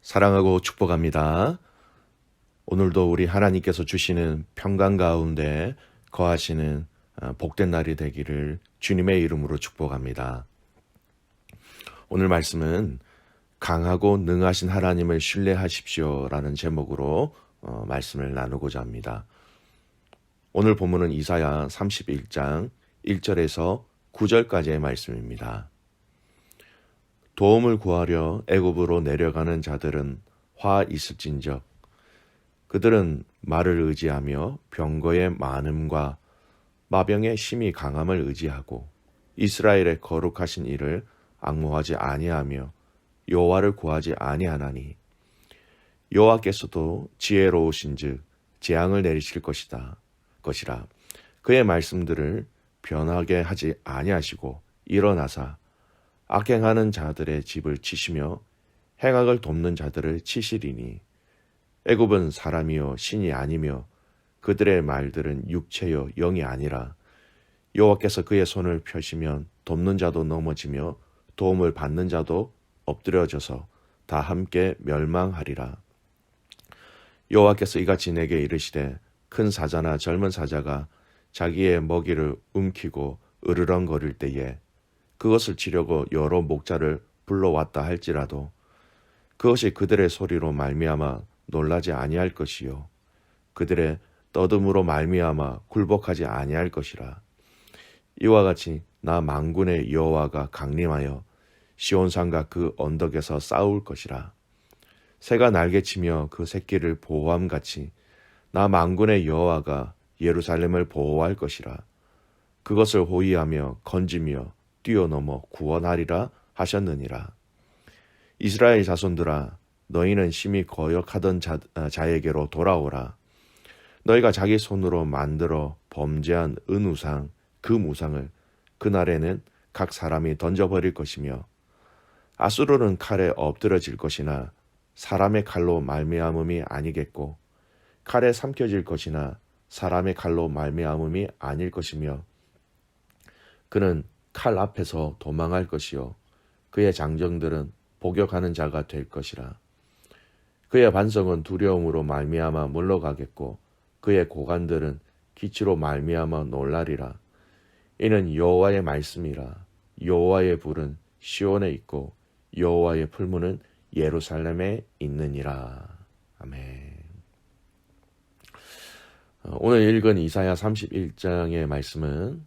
사랑하고 축복합니다. 오늘도 우리 하나님께서 주시는 평강 가운데 거하시는 복된 날이 되기를 주님의 이름으로 축복합니다. 오늘 말씀은 강하고 능하신 하나님을 신뢰하십시오라는 제목으로 말씀을 나누고자 합니다. 오늘 본문은 이사야 31장 1절에서 9절까지의 말씀입니다. 도움을 구하려 애굽으로 내려가는 자들은 화 있을진저 그들은 말을 의지하며 병거의 많음과 마병의 심히 강함을 의지하고 이스라엘의 거룩하신 이를 앙모하지 아니하며 여호와를 구하지 아니하나니 여호와께서도 지혜로우신즉 재앙을 내리실 것이라 그의 말씀들을 변하게 하지 아니하시고 일어나사 악행하는 자들의 집을 치시며 행악을 돕는 자들을 치시리니 애굽은 사람이요 신이 아니며 그들의 말들은 육체요 영이 아니라 여호와께서 그의 손을 펴시면 돕는 자도 넘어지며 도움을 받는 자도 엎드려져서 다 함께 멸망하리라. 여호와께서 이같이 내게 이르시되 큰 사자나 젊은 사자가 자기의 먹이를 움키고 으르렁거릴 때에 그것을 치려고 여러 목자를 불러왔다 할지라도 그것이 그들의 소리로 말미암아 놀라지 아니할 것이요 그들의 떠듬으로 말미암아 굴복하지 아니할 것이라. 이와 같이 나 만군의 여호와가 강림하여 시온산과 그 언덕에서 싸울 것이라. 새가 날개치며 그 새끼를 보호함같이 나 만군의 여호와가 예루살렘을 보호할 것이라. 그것을 호위하며 건지며 뛰어넘어 구원하리라 하셨느니라. 이스라엘 자손들아 너희는 심히 거역하던 자에게로 돌아오라. 너희가 자기 손으로 만들어 범죄한 은우상 그 무상을 그날에는 각 사람이 던져버릴 것이며 아수르는 칼에 엎드러질 것이나 사람의 칼로 말미암음이 아니겠고 칼에 삼켜질 것이나 사람의 칼로 말미암음이 아닐 것이며 그는 칼 앞에서 도망할 것이요 그의 장정들은 복역하는 자가 될 것이라. 그의 반성은 두려움으로 말미암아 물러가겠고 그의 고관들은 기치로 말미암아 놀라리라. 이는 여호와의 말씀이라. 여호와의 불은 시온에 있고 여호와의 풀무는 예루살렘에 있느니라. 아멘. 오늘 읽은 이사야 31장의 말씀은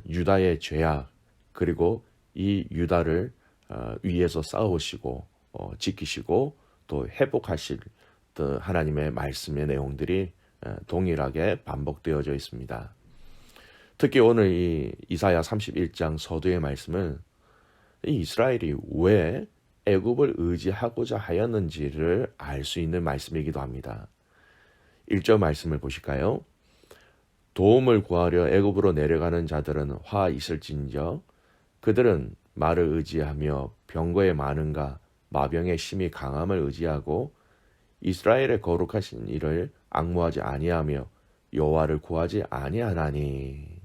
유다의 죄악 그리고 이 유다를 위에서 싸우시고 지키시고 또 회복하실 하나님의 말씀의 내용들이 동일하게 반복되어져 있습니다. 특히 오늘 이 이사야 31장 서두의 말씀은 이 이스라엘이 왜 애굽을 의지하고자 하였는지를 알 수 있는 말씀이기도 합니다. 1절 말씀을 보실까요? 도움을 구하려 애굽으로 내려가는 자들은 화 있을진저 그들은 말을 의지하며 병거의 많음과 마병의 심히 강함을 의지하고 이스라엘의 거룩하신 이를 앙모하지 아니하며 여호와를 구하지 아니하나니.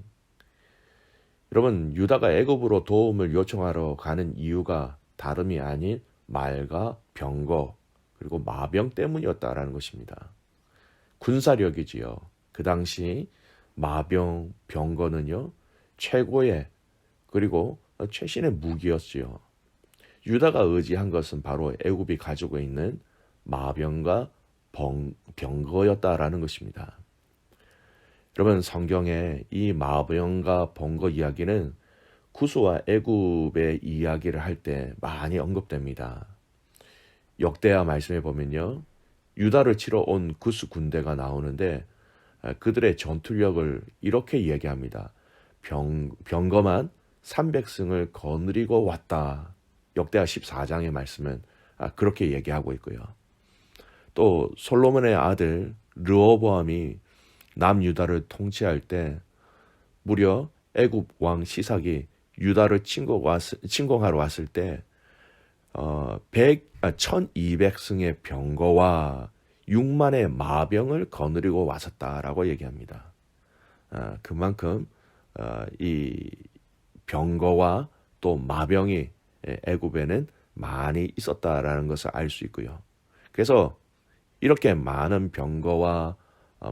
여러분, 유다가 애굽으로 도움을 요청하러 가는 이유가 다름이 아닌 말과 병거 그리고 마병 때문이었다라는 것입니다. 군사력이지요. 그 당시 마병, 병거는요 최고의 그리고 최신의 무기였지요. 유다가 의지한 것은 바로 애굽이 가지고 있는 마병과 병거였다라는 것입니다. 여러분, 성경에 이 마병과 병거 이야기는 구스와 애굽의 이야기를 할 때 많이 언급됩니다. 역대하 말씀에 보면요, 유다를 치러 온 구스 군대가 나오는데 그들의 전투력을 이렇게 이야기합니다. 병거만 300승을 거느리고 왔다. 역대하 14장의 말씀은 그렇게 얘기하고 있고요. 또 솔로몬의 아들 르호보암이 남유다를 통치할 때 무려 애굽 왕 시삭이 유다를 침공하러 왔을 때 1200승의 병거와 6만의 마병을 거느리고 왔었다라고 얘기합니다. 그만큼 이 병거와 또 마병이 애굽에는 많이 있었다라는 것을 알 수 있고요. 그래서 이렇게 많은 병거와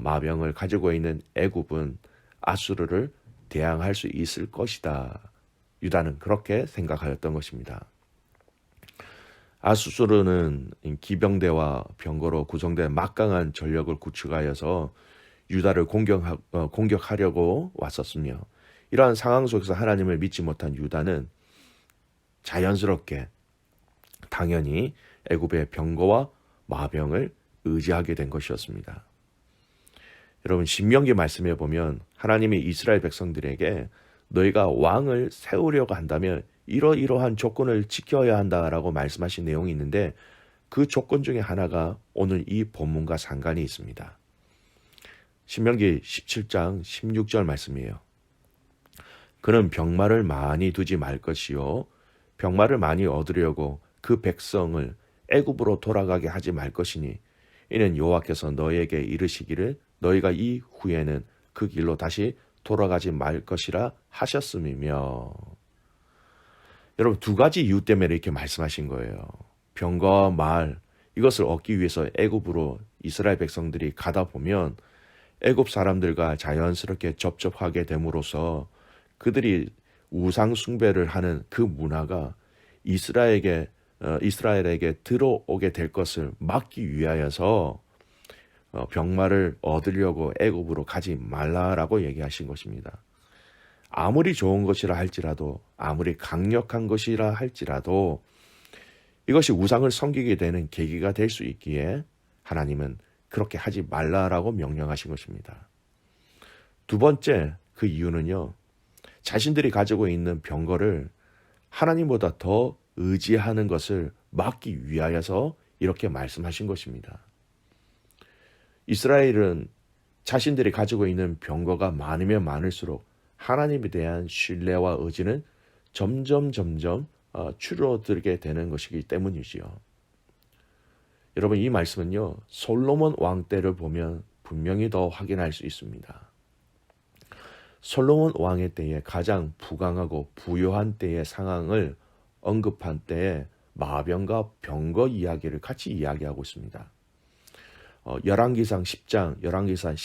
마병을 가지고 있는 애굽은 아수르를 대항할 수 있을 것이다. 유다는 그렇게 생각하였던 것입니다. 아수르는 기병대와 병거로 구성된 막강한 전력을 구축하여서 유다를 공격하려고 왔었으며, 이러한 상황 속에서 하나님을 믿지 못한 유다는 자연스럽게 당연히 애굽의 병거와 마병을 의지하게 된 것이었습니다. 여러분, 신명기 말씀에 보면 하나님이 이스라엘 백성들에게 너희가 왕을 세우려고 한다면 이러이러한 조건을 지켜야 한다라고 말씀하신 내용이 있는데, 그 조건 중에 하나가 오늘 이 본문과 상관이 있습니다. 신명기 17장 16절 말씀이에요. 그는 병마를 많이 두지 말 것이요 병마를 많이 얻으려고 그 백성을 애굽으로 돌아가게 하지 말 것이니 이는 여호와께서 너희에게 이르시기를 너희가 이 후에는 그 길로 다시 돌아가지 말 것이라 하셨음이며. 여러분, 두 가지 이유 때문에 이렇게 말씀하신 거예요. 병과 말, 이것을 얻기 위해서 애굽으로 이스라엘 백성들이 가다 보면 애굽 사람들과 자연스럽게 접촉하게 됨으로써 그들이 우상 숭배를 하는 그 문화가 이스라엘에게 들어오게 될 것을 막기 위하여서 병마를 얻으려고 애굽으로 가지 말라라고 얘기하신 것입니다. 아무리 좋은 것이라 할지라도, 아무리 강력한 것이라 할지라도 이것이 우상을 섬기게 되는 계기가 될 수 있기에 하나님은 그렇게 하지 말라라고 명령하신 것입니다. 두 번째, 그 이유는요, 자신들이 가지고 있는 병거를 하나님보다 더 의지하는 것을 막기 위하여서 이렇게 말씀하신 것입니다. 이스라엘은 자신들이 가지고 있는 병거가 많으면 많을수록 하나님에 대한 신뢰와 의지는 점점 줄어들게 되는 것이기 때문이지요. 여러분, 이 말씀은요, 솔로몬 왕 때를 보면 분명히 더 확인할 수 있습니다. 솔로몬 왕의 때에 가장 부강하고 부요한 때의 상황을 언급한 때에 마병과 병거 이야기를 같이 이야기하고 있습니다. 열왕기상 10장, 열왕기상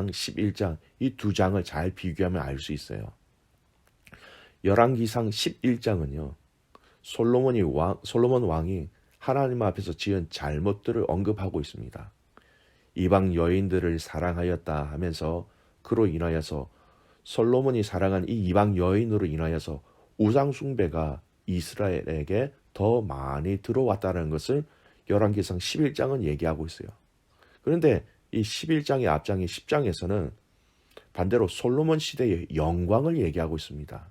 11장, 이 두 장을 잘 비교하면 알 수 있어요. 열왕기상 11장은요, 솔로몬 왕이 하나님 앞에서 지은 잘못들을 언급하고 있습니다. 이방 여인들을 사랑하였다 하면서 그로 인하여서 솔로몬이 사랑한 이 이방 여인으로 인하여서 우상 숭배가 이스라엘에게 더 많이 들어왔다는 것을 열왕기상 11장은 얘기하고 있어요. 그런데 이 11장의 앞장인 10장에서는 반대로 솔로몬 시대의 영광을 얘기하고 있습니다.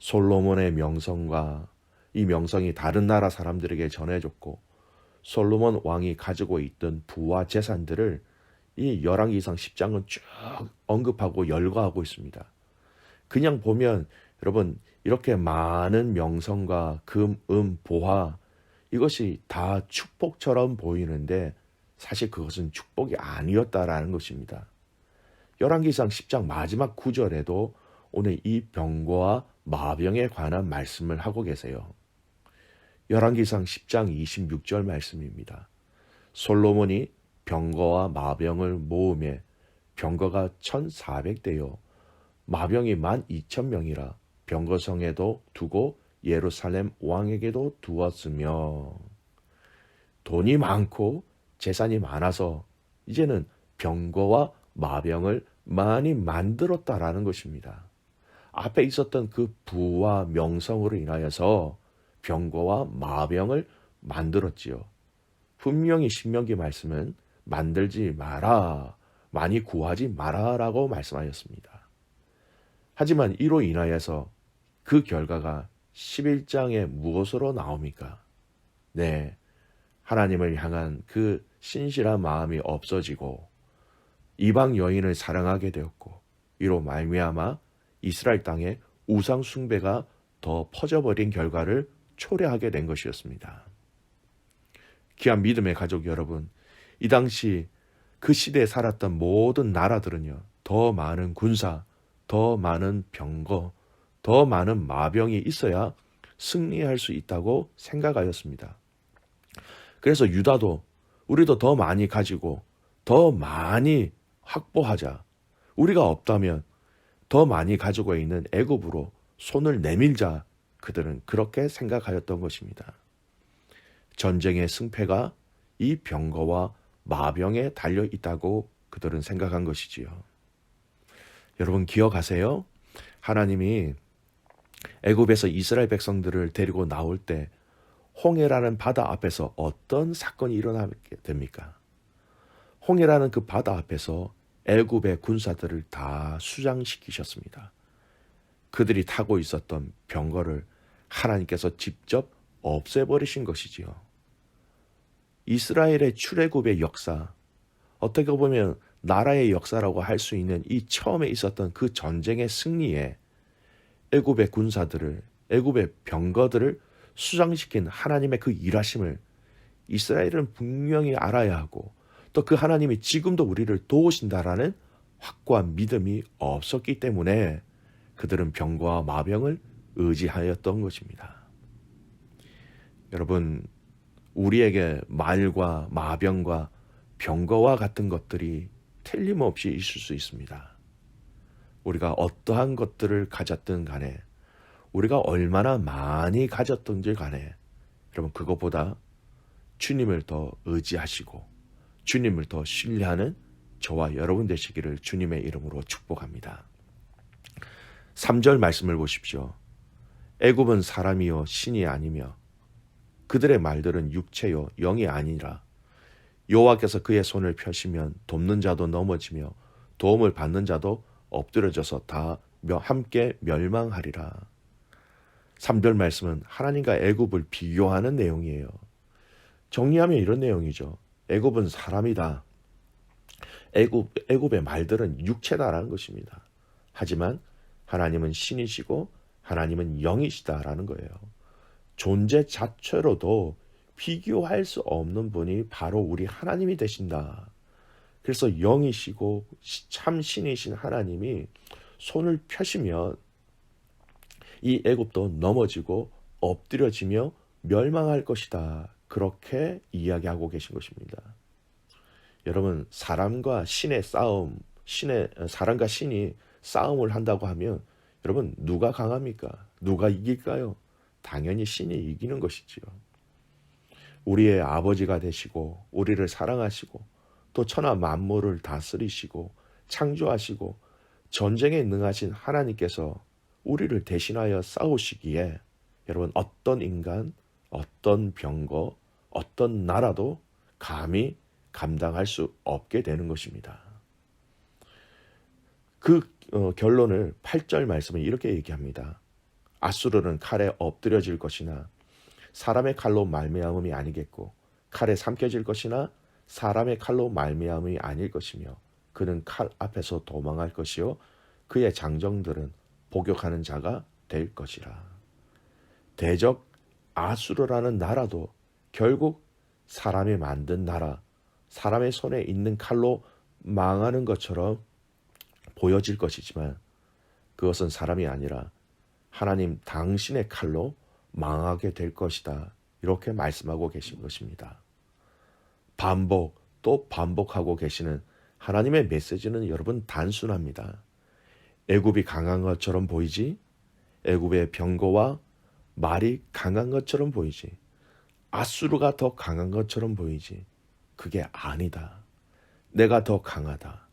솔로몬의 명성과 이 명성이 다른 나라 사람들에게 전해졌고, 솔로몬 왕이 가지고 있던 부와 재산들을 이 열왕기상 10장은 쭉 언급하고 열거하고 있습니다. 그냥 보면 여러분, 이렇게 많은 명성과 금, 보화, 이것이 다 축복처럼 보이는데 사실 그것은 축복이 아니었다라는 것입니다. 열왕기상 10장 마지막 구절에도 오늘 이 병거와 마병에 관한 말씀을 하고 계세요. 열왕기상 10장 26절 말씀입니다. 솔로몬이 병거와 마병을 모으매 병거가 1,400대요 마병이 12,000명이라 병거성에도 두고 예루살렘 왕에게도 두었으며. 돈이 많고 재산이 많아서 이제는 병거와 마병을 많이 만들었다라는 것입니다. 앞에 있었던 그 부와 명성으로 인하여서 병거와 마병을 만들었지요. 분명히 신명기 말씀은 만들지 마라, 많이 구하지 마라라고 말씀하였습니다. 하지만 이로 인하여서 그 결과가 11장에 무엇으로 나옵니까? 네, 하나님을 향한 그 신실한 마음이 없어지고 이방 여인을 사랑하게 되었고, 이로 말미암아 이스라엘 땅에 우상 숭배가 더 퍼져버린 결과를 초래하게 된 것이었습니다. 귀한 믿음의 가족 여러분, 이 당시 그 시대에 살았던 모든 나라들은요, 더 많은 군사, 더 많은 병거, 더 많은 마병이 있어야 승리할 수 있다고 생각하였습니다. 그래서 유다도 우리도 더 많이 가지고 더 많이 확보하자. 우리가 없다면 더 많이 가지고 있는 애굽으로 손을 내밀자. 그들은 그렇게 생각하였던 것입니다. 전쟁의 승패가 이 병거와 마병에 달려 있다고 그들은 생각한 것이지요. 여러분 기억하세요? 하나님이 애굽에서 이스라엘 백성들을 데리고 나올 때 홍해라는 바다 앞에서 어떤 사건이 일어나게 됩니까? 홍해라는 그 바다 앞에서 애굽의 군사들을 다 수장시키셨습니다. 그들이 타고 있었던 병거를 하나님께서 직접 없애버리신 것이지요. 이스라엘의 출애굽의 역사, 어떻게 보면 나라의 역사라고 할 수 있는 이 처음에 있었던 그 전쟁의 승리에 애굽의 군사들을, 애굽의 병거들을 수장시킨 하나님의 그 일하심을 이스라엘은 분명히 알아야 하고, 또 그 하나님이 지금도 우리를 도우신다라는 확고한 믿음이 없었기 때문에 그들은 병과 마병을 의지하였던 것입니다. 여러분, 우리에게 말과 마병과 병거와 같은 것들이 틀림없이 있을 수 있습니다. 우리가 어떠한 것들을 가졌든 간에, 우리가 얼마나 많이 가졌든지 간에, 여러분 그것보다 주님을 더 의지하시고 주님을 더 신뢰하는 저와 여러분 되시기를 주님의 이름으로 축복합니다. 3절 말씀을 보십시오. 애굽은 사람이요 신이 아니며 그들의 말들은 육체요 영이 아니라 여호와께서 그의 손을 펴시면 돕는 자도 넘어지며 도움을 받는 자도 엎드려져서 다 함께 멸망하리라. 3절 말씀은 하나님과 애굽을 비교하는 내용이에요. 정리하면 이런 내용이죠. 애굽은 사람이다. 애굽의 말들은 육체다라는 것입니다. 하지만 하나님은 신이시고 하나님은 영이시다라는 거예요. 존재 자체로도 비교할 수 없는 분이 바로 우리 하나님이 되신다. 그래서 영이시고 참 신이신 하나님이 손을 펴시면 이 애굽도 넘어지고 엎드려지며 멸망할 것이다. 그렇게 이야기하고 계신 것입니다. 여러분, 사람과 신의 싸움, 사람과 신이 싸움을 한다고 하면 여러분 누가 강합니까? 누가 이길까요? 당연히 신이 이기는 것이지요. 우리의 아버지가 되시고 우리를 사랑하시고 또 천하 만물을 다스리시고 창조하시고 전쟁에 능하신 하나님께서 우리를 대신하여 싸우시기에 여러분 어떤 인간, 어떤 병거, 어떤 나라도 감히 감당할 수 없게 되는 것입니다. 그 결론을 8절 말씀은 이렇게 얘기합니다. 아수르는 칼에 엎드려질 것이나 사람의 칼로 말미암음이 아니겠고 칼에 삼켜질 것이나 사람의 칼로 말미암음이 아닐 것이며 그는 칼 앞에서 도망할 것이요 그의 장정들은 복역하는 자가 될 것이라. 대적 아수르라는 나라도 결국 사람이 만든 나라, 사람의 손에 있는 칼로 망하는 것처럼 보여질 것이지만 그것은 사람이 아니라 하나님 당신의 칼로 망하게 될 것이다. 이렇게 말씀하고 계신 것입니다. 반복 또 반복하고 계시는 하나님의 메시지는 여러분 단순합니다. 애굽이 강한 것처럼 보이지? 애굽의 병거와 말이 강한 것처럼 보이지? 아수르가 더 강한 것처럼 보이지? 그게 아니다. 내가 더 강하다.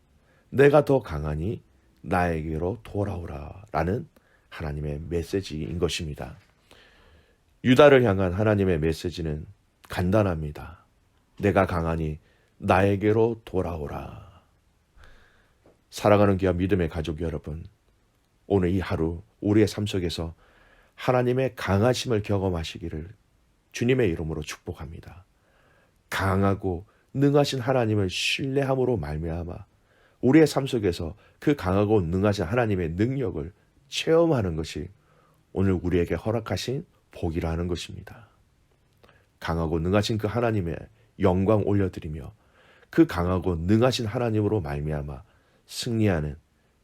내가 더 강하니 나에게로 돌아오라 라는 하나님의 메시지인 것입니다. 유다를 향한 하나님의 메시지는 간단합니다. 내가 강하니 나에게로 돌아오라. 사랑하는 귀한 믿음의 가족 여러분, 오늘 이 하루 우리의 삶 속에서 하나님의 강하심을 경험하시기를 주님의 이름으로 축복합니다. 강하고 능하신 하나님을 신뢰함으로 말미암아 우리의 삶 속에서 그 강하고 능하신 하나님의 능력을 체험하는 것이 오늘 우리에게 허락하신 복이라는 것입니다. 강하고 능하신 그 하나님의 영광 올려드리며 그 강하고 능하신 하나님으로 말미암아 승리하는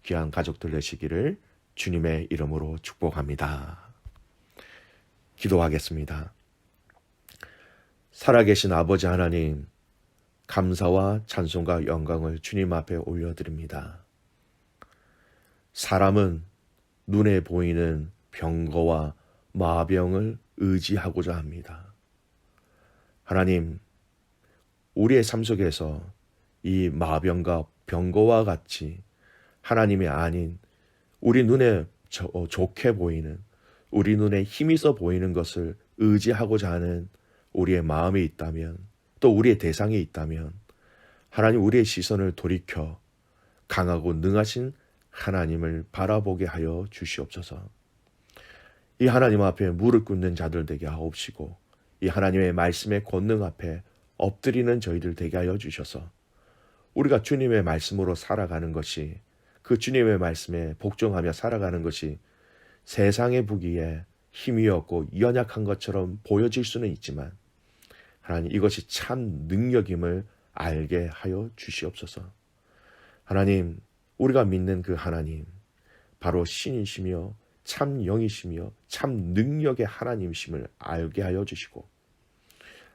귀한 가족들 되시기를 주님의 이름으로 축복합니다. 기도하겠습니다. 살아계신 아버지 하나님, 감사와 찬송과 영광을 주님 앞에 올려드립니다. 사람은 눈에 보이는 병거와 마병을 의지하고자 합니다. 하나님, 우리의 삶 속에서 이 마병과 병거와 같이 하나님이 아닌 우리 눈에 좋게 보이는, 우리 눈에 힘이 있어 보이는 것을 의지하고자 하는 우리의 마음이 있다면, 또 우리의 대상이 있다면 하나님, 우리의 시선을 돌이켜 강하고 능하신 하나님을 바라보게 하여 주시옵소서. 이 하나님 앞에 무릎 꿇는 자들 되게 하옵시고, 이 하나님의 말씀의 권능 앞에 엎드리는 저희들 되게 하여 주셔서 우리가 주님의 말씀으로 살아가는 것이, 그 주님의 말씀에 복종하며 살아가는 것이 세상의 보기에 힘이 없고 연약한 것처럼 보여질 수는 있지만 하나님, 이것이 참 능력임을 알게 하여 주시옵소서. 하나님, 우리가 믿는 그 하나님, 바로 신이시며 참 영이시며 참 능력의 하나님이심을 알게 하여 주시고,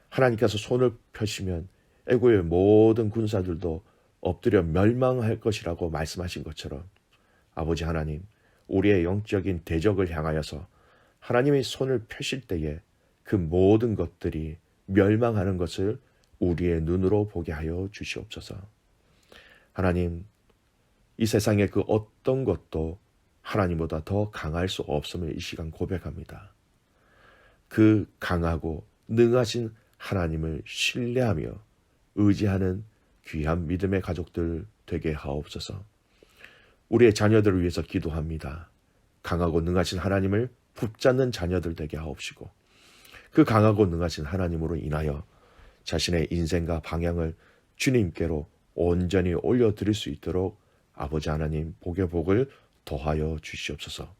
하나님께서 손을 펴시면 애고의 모든 군사들도 엎드려 멸망할 것이라고 말씀하신 것처럼, 아버지 하나님, 우리의 영적인 대적을 향하여서 하나님의 손을 펴실 때에 그 모든 것들이 멸망하는 것을 우리의 눈으로 보게 하여 주시옵소서. 하나님, 이 세상의 그 어떤 것도 하나님보다 더 강할 수 없음을 이 시간 고백합니다. 그 강하고 능하신 하나님을 신뢰하며 의지하는 귀한 믿음의 가족들 되게 하옵소서. 우리의 자녀들을 위해서 기도합니다. 강하고 능하신 하나님을 붙잡는 자녀들 되게 하옵시고, 그 강하고 능하신 하나님으로 인하여 자신의 인생과 방향을 주님께로 온전히 올려드릴 수 있도록 아버지 하나님 복의 복을 더하여 주시옵소서.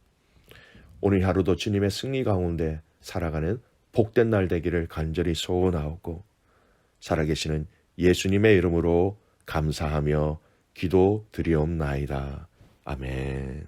오늘 하루도 주님의 승리 가운데 살아가는 복된 날 되기를 간절히 소원하옵고, 살아계시는 예수님의 이름으로 감사하며 기도드리옵나이다. 아멘.